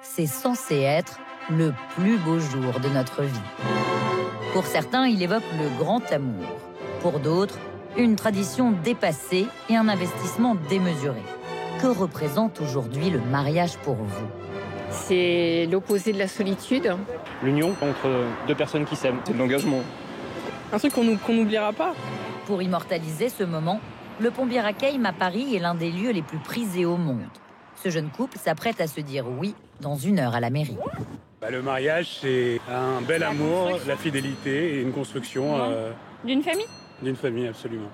c'est censé être le plus beau jour de notre vie. Pour certains, il évoque le grand amour. Pour d'autres, une tradition dépassée et un investissement démesuré. Que représente aujourd'hui le mariage pour vous ? C'est l'opposé de la solitude. L'union entre deux personnes qui s'aiment. C'est de l'engagement. Un truc qu'on n'oubliera pas. Pour immortaliser ce moment, le Pont Bir Hakeim à Paris est l'un des lieux les plus prisés au monde. Ce jeune couple s'apprête à se dire oui dans 1 heure à la mairie. Le mariage, c'est un bel amour, la fidélité et une construction D'une famille ? d'une famille, absolument.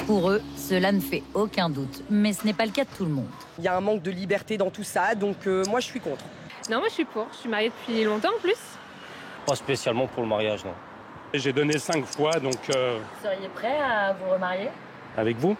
Pour eux, cela ne fait aucun doute, mais ce n'est pas le cas de tout le monde. Il y a un manque de liberté dans tout ça, donc moi je suis contre. Non, moi je suis pour. Je suis mariée depuis longtemps en plus. Pas spécialement pour le mariage, non. J'ai donné 5 fois, donc Vous seriez prêt à vous remarier ? avec vous.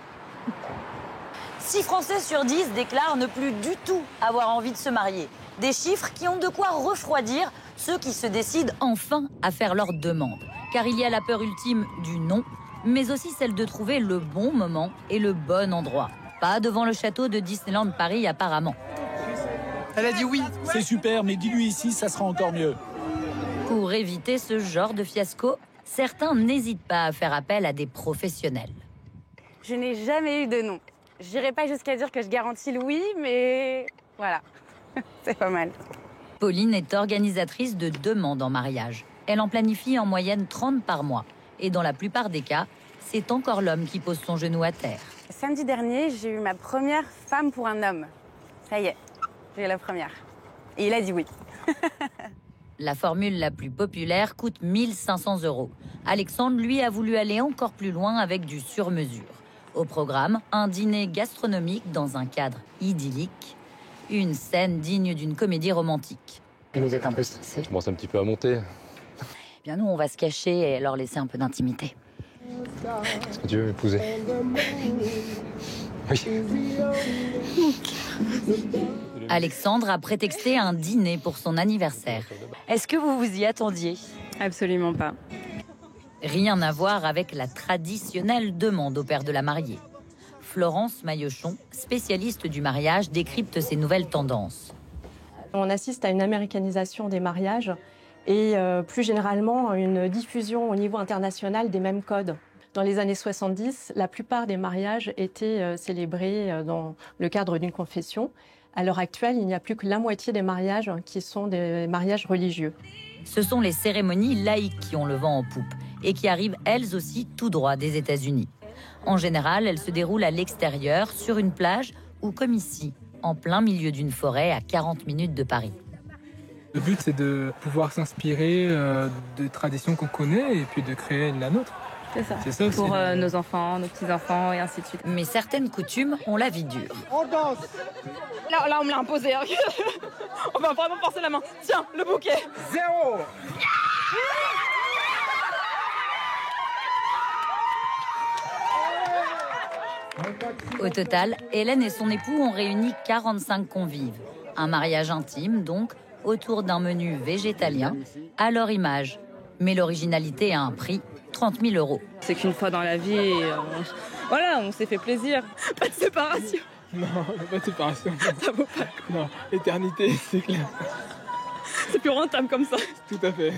6 Français sur 10 déclarent ne plus du tout avoir envie de se marier. Des chiffres qui ont de quoi refroidir ceux qui se décident enfin à faire leur demande. Car il y a la peur ultime du non, mais aussi celle de trouver le bon moment et le bon endroit. Pas devant le château de Disneyland Paris apparemment. Elle a dit oui. C'est super, mais dis-lui ici, ça sera encore mieux. Pour éviter ce genre de fiasco, certains n'hésitent pas à faire appel à des professionnels. Je n'ai jamais eu de non. Je n'irai pas jusqu'à dire que je garantis le oui, mais voilà, c'est pas mal. Pauline est organisatrice de demandes en mariage. Elle en planifie en moyenne 30 par mois. Et dans la plupart des cas, c'est encore l'homme qui pose son genou à terre. Samedi dernier, j'ai eu ma première femme pour un homme. Ça y est, j'ai eu la première. Et il a dit oui. La formule la plus populaire coûte 1 500 €. Alexandre, lui, a voulu aller encore plus loin avec du sur-mesure. Au programme, un dîner gastronomique dans un cadre idyllique. Une scène digne d'une comédie romantique. Vous êtes un peu stressé ? Je commence un petit peu à monter. Bien, nous, on va se cacher et leur laisser un peu d'intimité. Est-ce que tu veux m'épouser ? Oui. Alexandre a prétexté un dîner pour son anniversaire. Est-ce que vous vous y attendiez ? Absolument pas. Rien à voir avec la traditionnelle demande au père de la mariée. Florence Maillochon, spécialiste du mariage, décrypte ces nouvelles tendances. On assiste à une américanisation des mariages et plus généralement une diffusion au niveau international des mêmes codes. Dans les années 70, la plupart des mariages étaient célébrés dans le cadre d'une confession. À l'heure actuelle, il n'y a plus que la moitié des mariages qui sont des mariages religieux. Ce sont les cérémonies laïques qui ont le vent en poupe et qui arrivent elles aussi tout droit des États-Unis. En général, elles se déroulent à l'extérieur, sur une plage ou comme ici, en plein milieu d'une forêt à 40 minutes de Paris. Le but, c'est de pouvoir s'inspirer de traditions qu'on connaît et puis de créer la nôtre. C'est ça pour nos enfants, nos petits-enfants et ainsi de suite. Mais certaines coutumes ont la vie dure. On danse. Là, on me l'a imposé. On va vraiment forcer la main. Tiens, le bouquet. 0. Au total, Hélène et son époux ont réuni 45 convives. Un mariage intime, donc, autour d'un menu végétalien, à leur image. Mais l'originalité a un prix, 30 000 €. C'est qu'une fois dans la vie, on s'est fait plaisir. Pas de séparation. Non, pas de séparation. Ça vaut pas. Non, éternité, c'est clair. C'est plus rentable comme ça. Tout à fait.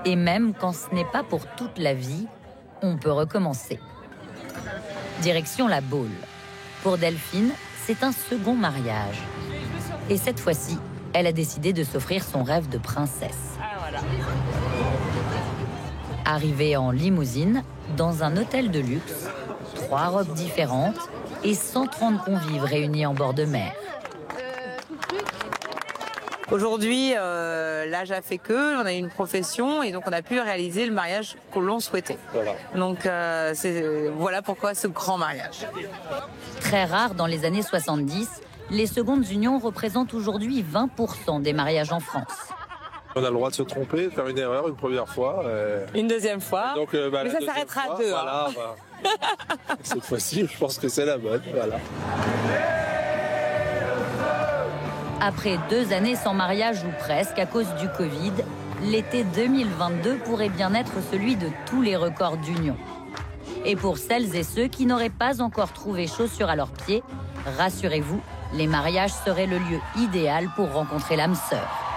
Et même quand ce n'est pas pour toute la vie, on peut recommencer. Direction la Baule. Pour Delphine, c'est un second mariage. Et cette fois-ci, elle a décidé de s'offrir son rêve de princesse. Ah voilà. Arrivée en limousine, dans un hôtel de luxe, 3 robes différentes et 130 convives réunis en bord de mer. Aujourd'hui, l'âge a fait que, on a eu une profession et donc on a pu réaliser le mariage que l'on souhaitait. Voilà. Donc voilà pourquoi ce grand mariage. Très rare dans les années 70, les secondes unions représentent aujourd'hui 20% des mariages en France. On a le droit de se tromper, de faire une erreur une première fois. Une deuxième fois, donc, mais ça s'arrêtera à 2. Voilà, cette fois-ci, je pense que c'est la bonne. Voilà. Après 2 années sans mariage ou presque à cause du Covid, l'été 2022 pourrait bien être celui de tous les records d'union. Et pour celles et ceux qui n'auraient pas encore trouvé chaussures à leurs pieds, rassurez-vous, Les mariages seraient le lieu idéal pour rencontrer l'âme sœur.